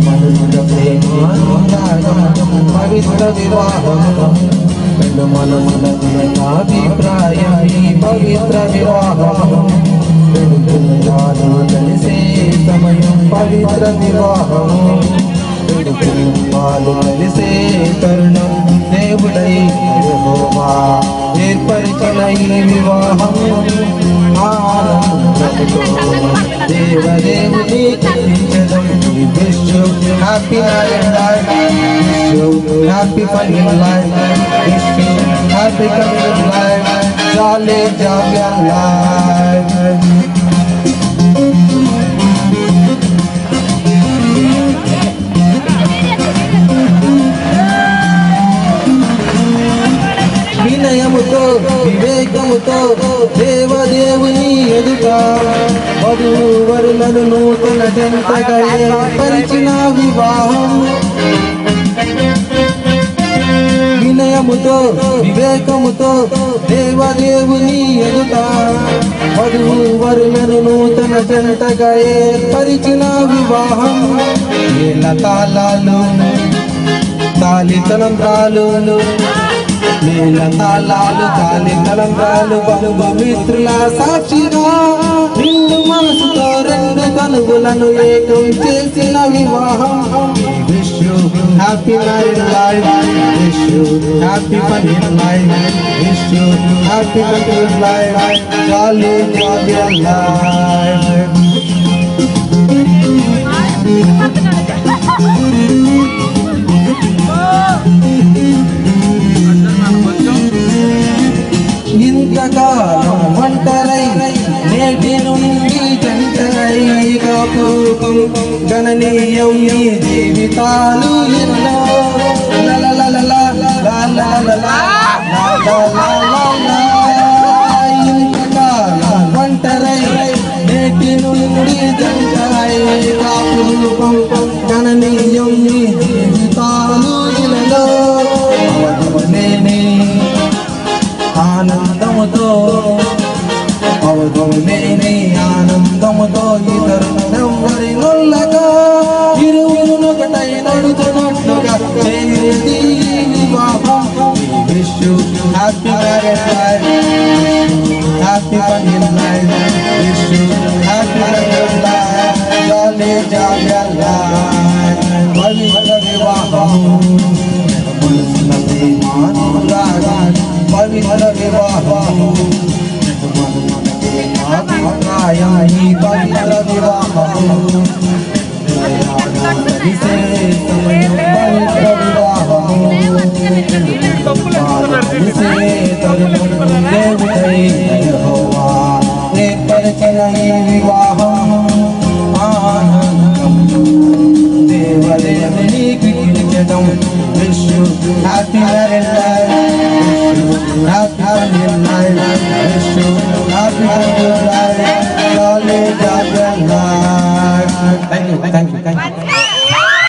మనుషుల ప్రేమానురాగం పవిత్ర వివాహం రెండు మనసుల అభిప్రాయం ఈ పవిత్ర వివాహం రెండు కుటుంబాలు కలిసే సమయం పవిత్ర వివాహం రెండు కుటుంబాలు కలిసే తరుణం దేవుడై యెహోవా ఏర్పరిచిన ఈ వివాహం ఆనందంతో దేవదేవుని కీర్తించడం. Wish you happy married life, wish you happy funny life, wish you happy coming life, jolly jolly life. వినయముతో వివేకముతో దేవదేవుని ఎదుట వధూవరులను నూతన జంటగా ఏర్పరిచిన వివాహం. వినయముతో వివేకముతో దేవదేవుని ఎదుట వధూవరులను నూతన జంటగా ఏర్పరిచిన వివాహం. ఏళ్ళ తాళాలు తాలి తలంబ్రాలు నీల తాళాలు తాలి తలంబ్రాలు బంధుమిత్రుల సాక్షిగా నిన్ను మనసుతో రెండు కనుగులను ఏకం చేసిన వివాహం. Wish you happy married life, wish you happy funny life, wish you happy married life, jolly jolly life. ఇంతకాలం ఒంటరై నేటి నుండి జంటరై కాపుకం గణనీయం ఈ జీవితాలు ఎన్నో. ఇంతకాలం ఒంటరై నేటి నుండి జంటరై కాపుకం గణనీయం ఈ జీవితాలు ఎన్నో. ఆనందముతో అవధులేని ఆనందముతో ఇతరులెవ్వరి నొల్లగా ఇరువురునొకటై నడుచున్నట్లుగా చేరి వివాహం. Wish you happy married life, happy funny life, wish you happy married life, jolly jolly life. పవిత్ర వివాహం మనసుల ప్రేమానురాగం పవిత్ర వివాహం అభిప్రాయం ఈ పవిత్ర వివాహం పవిత్ర వివాహం దేవుడై యెహోవా ఏర్పరిచిన ఈ వివాహం దేవదేవుని కీర్తించడం. Wish you happy married life, wish you happy married life, wish you happy married life, jolly jolly life. Thank you.